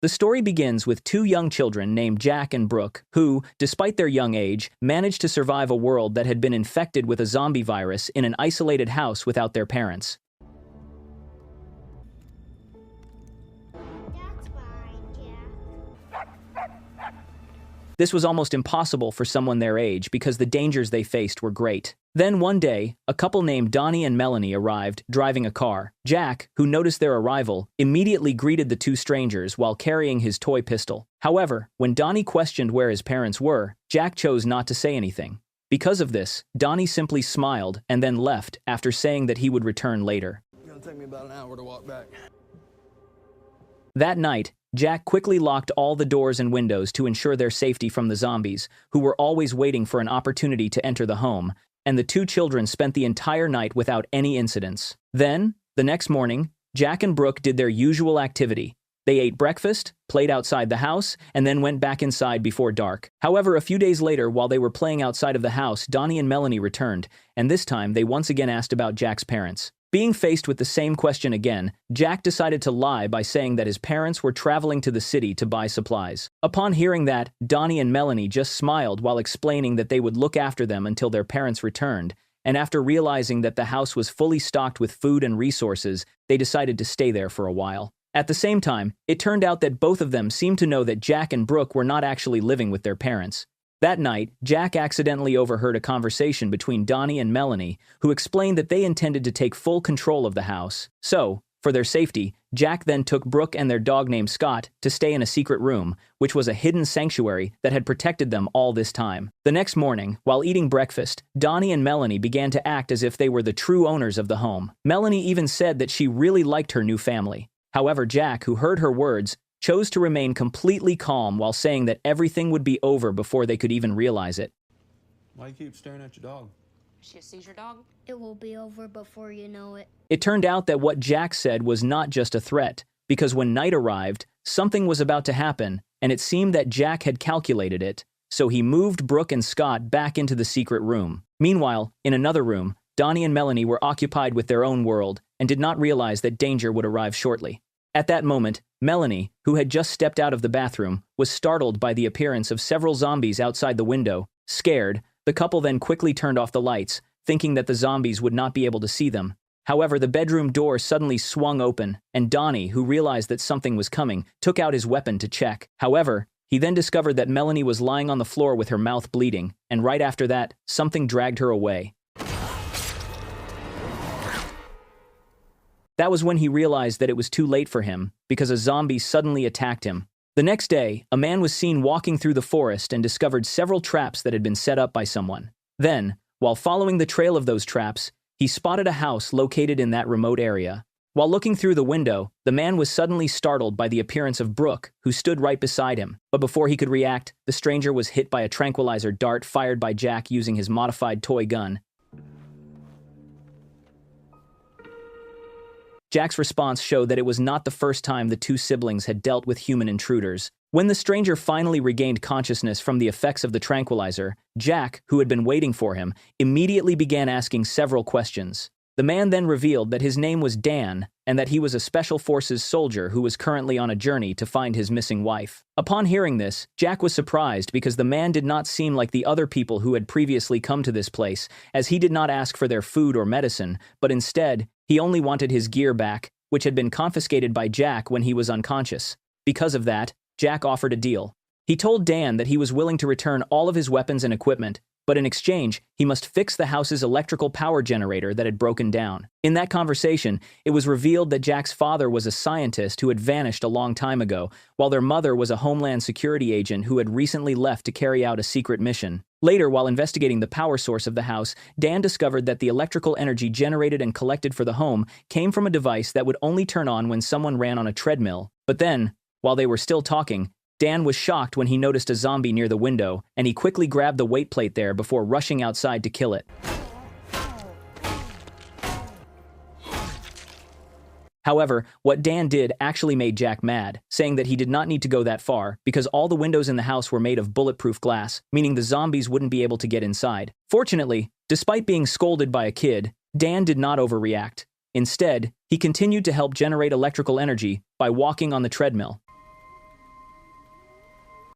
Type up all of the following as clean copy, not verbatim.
The story begins with two young children named Jack and Brooke, who, despite their young age, managed to survive a world that had been infected with a zombie virus in an isolated house without their parents. That's fine, Jack. This was almost impossible for someone their age because the dangers they faced were great. Then one day, a couple named Donnie and Melanie arrived, driving a car. Jack, who noticed their arrival, immediately greeted the two strangers while carrying his toy pistol. However, when Donnie questioned where his parents were, Jack chose not to say anything. Because of this, Donnie simply smiled and then left after saying that he would return later. It's gonna take me about an hour to walk back. That night, Jack quickly locked all the doors and windows to ensure their safety from the zombies, who were always waiting for an opportunity to enter the home, and the two children spent the entire night without any incidents. Then, the next morning, Jack and Brooke did their usual activity. They ate breakfast, played outside the house, and then went back inside before dark. However, a few days later, while they were playing outside of the house, Donnie and Melanie returned, and this time they once again asked about Jack's parents. Being faced with the same question again, Jack decided to lie by saying that his parents were traveling to the city to buy supplies. Upon hearing that, Donnie and Melanie just smiled while explaining that they would look after them until their parents returned, and after realizing that the house was fully stocked with food and resources, they decided to stay there for a while. At the same time, it turned out that both of them seemed to know that Jack and Brooke were not actually living with their parents. That night, Jack accidentally overheard a conversation between Donnie and Melanie, who explained that they intended to take full control of the house. So, for their safety, Jack then took Brooke and their dog named Scott to stay in a secret room, which was a hidden sanctuary that had protected them all this time. The next morning, while eating breakfast, Donnie and Melanie began to act as if they were the true owners of the home. Melanie even said that she really liked her new family. However, Jack, who heard her words, chose to remain completely calm while saying that everything would be over before they could even realize it. Why you keep staring at your dog? Is she a seizure dog? It will be over before you know it. It turned out that what Jack said was not just a threat, because when night arrived, something was about to happen, and it seemed that Jack had calculated it, so he moved Brooke and Scott back into the secret room. Meanwhile, in another room, Donnie and Melanie were occupied with their own world and did not realize that danger would arrive shortly. At that moment, Melanie, who had just stepped out of the bathroom, was startled by the appearance of several zombies outside the window. Scared, the couple then quickly turned off the lights, thinking that the zombies would not be able to see them. However, the bedroom door suddenly swung open, and Donnie, who realized that something was coming, took out his weapon to check. However, he then discovered that Melanie was lying on the floor with her mouth bleeding, and right after that, something dragged her away. That was when he realized that it was too late for him, because a zombie suddenly attacked him. The next day, a man was seen walking through the forest and discovered several traps that had been set up by someone. Then, while following the trail of those traps, he spotted a house located in that remote area. While looking through the window, the man was suddenly startled by the appearance of Brooke, who stood right beside him. But before he could react, the stranger was hit by a tranquilizer dart fired by Jack using his modified toy gun. Jack's response showed that it was not the first time the two siblings had dealt with human intruders. When the stranger finally regained consciousness from the effects of the tranquilizer, Jack, who had been waiting for him, immediately began asking several questions. The man then revealed that his name was Dan, and that he was a Special Forces soldier who was currently on a journey to find his missing wife. Upon hearing this, Jack was surprised because the man did not seem like the other people who had previously come to this place, as he did not ask for their food or medicine, but instead, he only wanted his gear back, which had been confiscated by Jack when he was unconscious. Because of that, Jack offered a deal. He told Dan that he was willing to return all of his weapons and equipment, but in exchange, he must fix the house's electrical power generator that had broken down. In that conversation, it was revealed that Jack's father was a scientist who had vanished a long time ago, while their mother was a Homeland Security agent who had recently left to carry out a secret mission. Later, while investigating the power source of the house, Dan discovered that the electrical energy generated and collected for the home came from a device that would only turn on when someone ran on a treadmill. But then, while they were still talking, Dan was shocked when he noticed a zombie near the window, and he quickly grabbed the weight plate there before rushing outside to kill it. However, what Dan did actually made Jack mad, saying that he did not need to go that far because all the windows in the house were made of bulletproof glass, meaning the zombies wouldn't be able to get inside. Fortunately, despite being scolded by a kid, Dan did not overreact. Instead, he continued to help generate electrical energy by walking on the treadmill.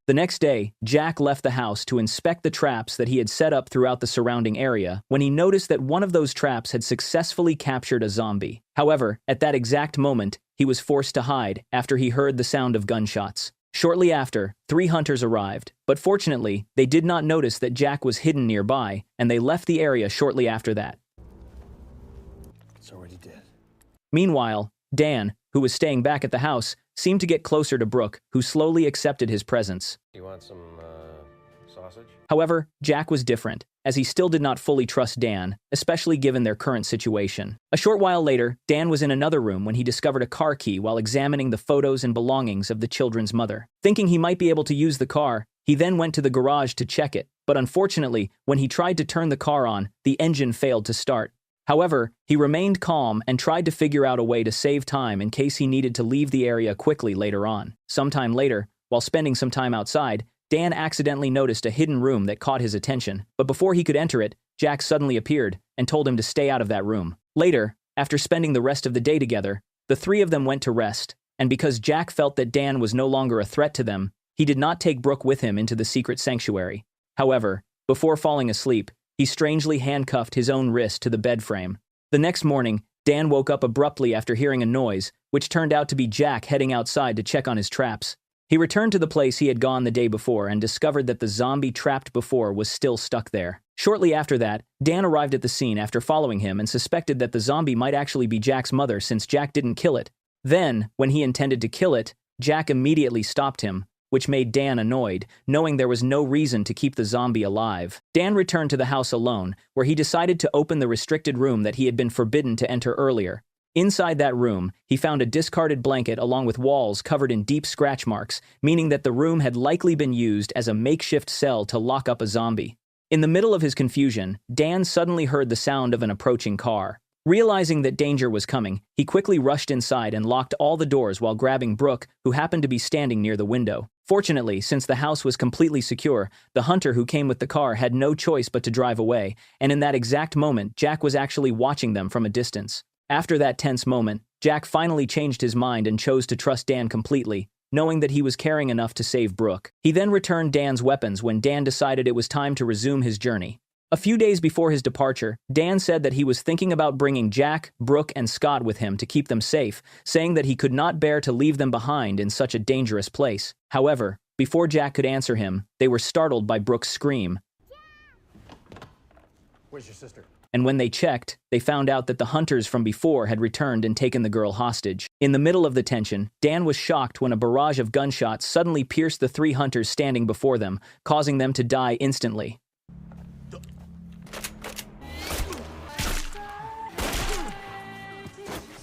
The next day, Jack left the house to inspect the traps that he had set up throughout the surrounding area when he noticed that one of those traps had successfully captured a zombie. However, at that exact moment, he was forced to hide after he heard the sound of gunshots. Shortly after, 3 hunters arrived, but fortunately, they did not notice that Jack was hidden nearby, and they left the area shortly after that. It's already dead. Meanwhile, Dan, who was staying back at the house, seemed to get closer to Brooke, who slowly accepted his presence. You want some, sausage? However, Jack was different, as he still did not fully trust Dan, especially given their current situation. A short while later, Dan was in another room when he discovered a car key while examining the photos and belongings of the children's mother. Thinking he might be able to use the car, he then went to the garage to check it, but unfortunately, when he tried to turn the car on, the engine failed to start. However, he remained calm and tried to figure out a way to save time in case he needed to leave the area quickly later on. Sometime later, while spending some time outside, Dan accidentally noticed a hidden room that caught his attention, but before he could enter it, Jack suddenly appeared and told him to stay out of that room. Later, after spending the rest of the day together, the 3 of them went to rest, and because Jack felt that Dan was no longer a threat to them, he did not take Brooke with him into the secret sanctuary. However, before falling asleep, he strangely handcuffed his own wrist to the bed frame. The next morning, Dan woke up abruptly after hearing a noise, which turned out to be Jack heading outside to check on his traps. He returned to the place he had gone the day before and discovered that the zombie trapped before was still stuck there. Shortly after that, Dan arrived at the scene after following him and suspected that the zombie might actually be Jack's mother since Jack didn't kill it. Then, when he intended to kill it, Jack immediately stopped him, which made Dan annoyed, knowing there was no reason to keep the zombie alive. Dan returned to the house alone, where he decided to open the restricted room that he had been forbidden to enter earlier. Inside that room, he found a discarded blanket along with walls covered in deep scratch marks, meaning that the room had likely been used as a makeshift cell to lock up a zombie. In the middle of his confusion, Dan suddenly heard the sound of an approaching car. Realizing that danger was coming, he quickly rushed inside and locked all the doors while grabbing Brooke, who happened to be standing near the window. Fortunately, since the house was completely secure, the hunter who came with the car had no choice but to drive away, and in that exact moment, Jack was actually watching them from a distance. After that tense moment, Jack finally changed his mind and chose to trust Dan completely, knowing that he was caring enough to save Brooke. He then returned Dan's weapons when Dan decided it was time to resume his journey. A few days before his departure, Dan said that he was thinking about bringing Jack, Brooke, and Scott with him to keep them safe, saying that he could not bear to leave them behind in such a dangerous place. However, before Jack could answer him, they were startled by Brooke's scream. Where's your sister? And when they checked, they found out that the hunters from before had returned and taken the girl hostage. In the middle of the tension, Dan was shocked when a barrage of gunshots suddenly pierced the 3 hunters standing before them, causing them to die instantly.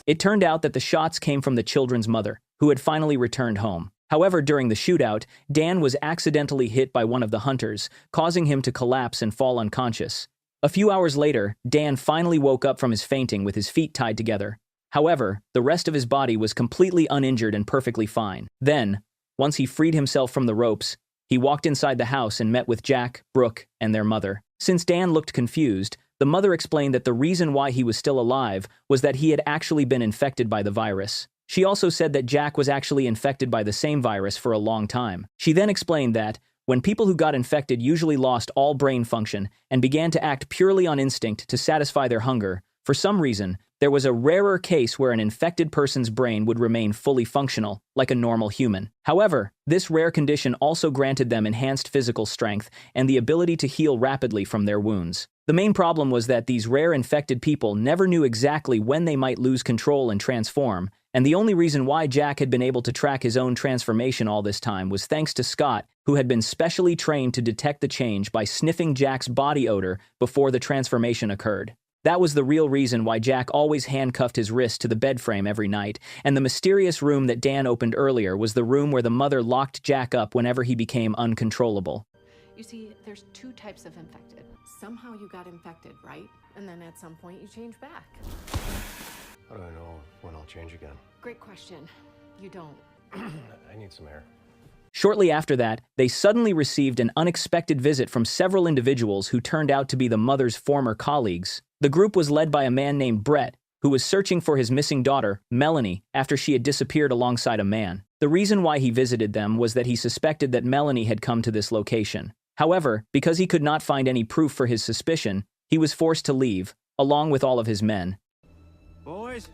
It turned out that the shots came from the children's mother, who had finally returned home. However, during the shootout, Dan was accidentally hit by one of the hunters, causing him to collapse and fall unconscious. A few hours later, Dan finally woke up from his fainting with his feet tied together. However, the rest of his body was completely uninjured and perfectly fine. Then, once he freed himself from the ropes, he walked inside the house and met with Jack, Brooke, and their mother. Since Dan looked confused, the mother explained that the reason why he was still alive was that he had actually been infected by the virus. She also said that Jack was actually infected by the same virus for a long time. She then explained that, when people who got infected usually lost all brain function and began to act purely on instinct to satisfy their hunger, for some reason, there was a rarer case where an infected person's brain would remain fully functional, like a normal human. However, this rare condition also granted them enhanced physical strength and the ability to heal rapidly from their wounds. The main problem was that these rare infected people never knew exactly when they might lose control and transform, and the only reason why Jack had been able to track his own transformation all this time was thanks to Scott, who had been specially trained to detect the change by sniffing Jack's body odor before the transformation occurred. That was the real reason why Jack always handcuffed his wrist to the bed frame every night, and the mysterious room that Dan opened earlier was the room where the mother locked Jack up whenever he became uncontrollable. You see, there's 2 types of infected. Somehow you got infected, right? And then at some point you change back. How do I know when I'll change again? Great question. You don't. I need some air. Shortly after that, they suddenly received an unexpected visit from several individuals who turned out to be the mother's former colleagues. The group was led by a man named Brett, who was searching for his missing daughter, Melanie, after she had disappeared alongside a man. The reason why he visited them was that he suspected that Melanie had come to this location. However, because he could not find any proof for his suspicion, he was forced to leave, along with all of his men. Boys?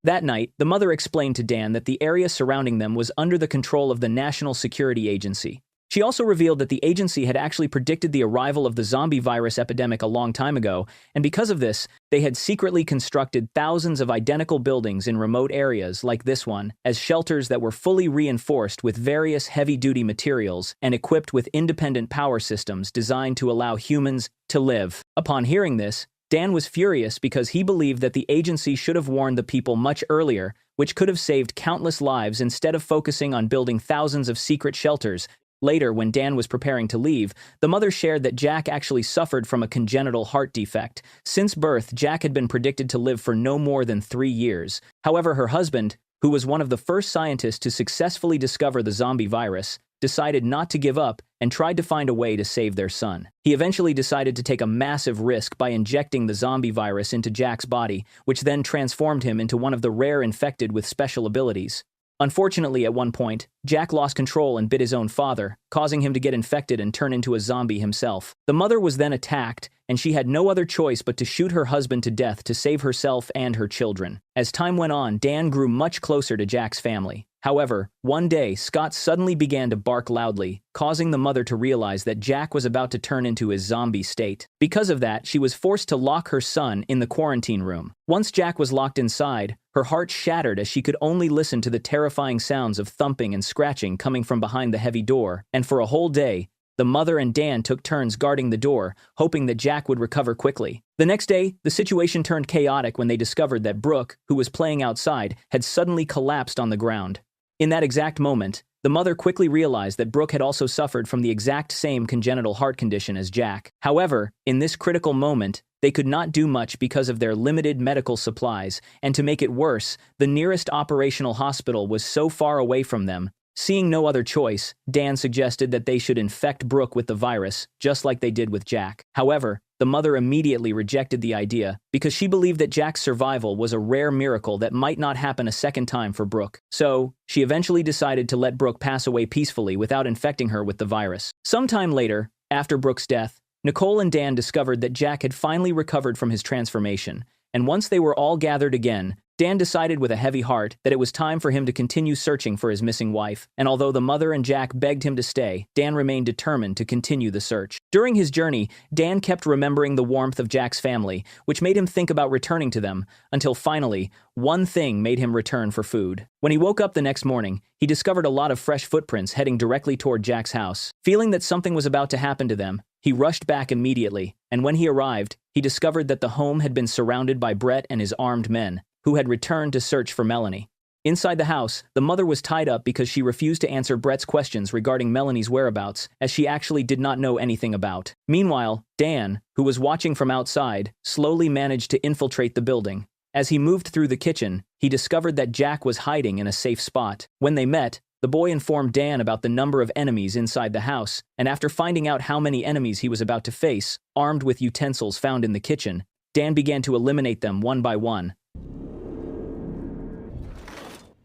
That night, the mother explained to Dan that the area surrounding them was under the control of the National Security Agency. She also revealed that the agency had actually predicted the arrival of the zombie virus epidemic a long time ago, and because of this, they had secretly constructed thousands of identical buildings in remote areas like this one as shelters that were fully reinforced with various heavy-duty materials and equipped with independent power systems designed to allow humans to live. Upon hearing this, Dan was furious because he believed that the agency should have warned the people much earlier, which could have saved countless lives instead of focusing on building thousands of secret shelters. Later, when Dan was preparing to leave, the mother shared that Jack actually suffered from a congenital heart defect. Since birth, Jack had been predicted to live for no more than 3 years. However, her husband, who was one of the first scientists to successfully discover the zombie virus, decided not to give up and tried to find a way to save their son. He eventually decided to take a massive risk by injecting the zombie virus into Jack's body, which then transformed him into one of the rare infected with special abilities. Unfortunately, at one point, Jack lost control and bit his own father, causing him to get infected and turn into a zombie himself. The mother was then attacked, and she had no other choice but to shoot her husband to death to save herself and her children. As time went on, Dan grew much closer to Jack's family. However, one day, Scott suddenly began to bark loudly, causing the mother to realize that Jack was about to turn into his zombie state. Because of that, she was forced to lock her son in the quarantine room. Once Jack was locked inside, her heart shattered as she could only listen to the terrifying sounds of thumping and scratching coming from behind the heavy door, and for a whole day, the mother and Dan took turns guarding the door, hoping that Jack would recover quickly. The next day, the situation turned chaotic when they discovered that Brooke, who was playing outside, had suddenly collapsed on the ground. In that exact moment, the mother quickly realized that Brooke had also suffered from the exact same congenital heart condition as Jack. However, in this critical moment, they could not do much because of their limited medical supplies, and to make it worse, the nearest operational hospital was so far away from them. Seeing no other choice, Dan suggested that they should infect Brooke with the virus, just like they did with Jack. However, the mother immediately rejected the idea because she believed that Jack's survival was a rare miracle that might not happen a second time for Brooke. So, she eventually decided to let Brooke pass away peacefully without infecting her with the virus. Sometime later, after Brooke's death, Nicole and Dan discovered that Jack had finally recovered from his transformation, and once they were all gathered again, Dan decided with a heavy heart that it was time for him to continue searching for his missing wife, and although the mother and Jack begged him to stay, Dan remained determined to continue the search. During his journey, Dan kept remembering the warmth of Jack's family, which made him think about returning to them, until finally, one thing made him return for food. When he woke up the next morning, he discovered a lot of fresh footprints heading directly toward Jack's house. Feeling that something was about to happen to them, he rushed back immediately, and when he arrived, he discovered that the home had been surrounded by Brett and his armed men, who had returned to search for Melanie. Inside the house, the mother was tied up because she refused to answer Brett's questions regarding Melanie's whereabouts, as she actually did not know anything about. Meanwhile, Dan, who was watching from outside, slowly managed to infiltrate the building. As he moved through the kitchen, he discovered that Jack was hiding in a safe spot. When they met, the boy informed Dan about the number of enemies inside the house, and after finding out how many enemies he was about to face, armed with utensils found in the kitchen, Dan began to eliminate them one by one.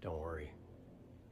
Don't worry.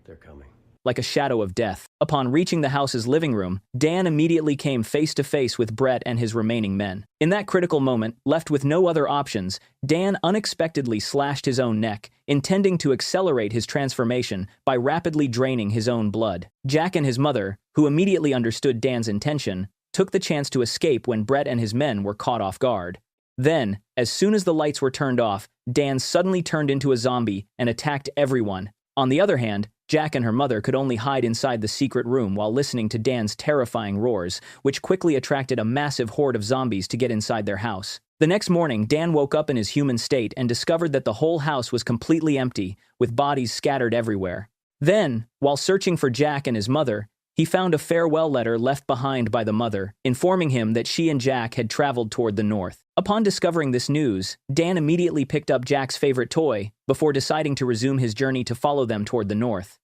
They're coming. Like a shadow of death. Upon reaching the house's living room, Dan immediately came face to face with Brett and his remaining men. In that critical moment, left with no other options, Dan unexpectedly slashed his own neck, intending to accelerate his transformation by rapidly draining his own blood. Jack and his mother, who immediately understood Dan's intention, took the chance to escape when Brett and his men were caught off guard. Then, as soon as the lights were turned off, Dan suddenly turned into a zombie and attacked everyone. On the other hand, Jack and her mother could only hide inside the secret room while listening to Dan's terrifying roars, which quickly attracted a massive horde of zombies to get inside their house. The next morning, Dan woke up in his human state and discovered that the whole house was completely empty, with bodies scattered everywhere. Then, while searching for Jack and his mother, he found a farewell letter left behind by the mother, informing him that she and Jack had traveled toward the north. Upon discovering this news, Dan immediately picked up Jack's favorite toy, before deciding to resume his journey to follow them toward the north.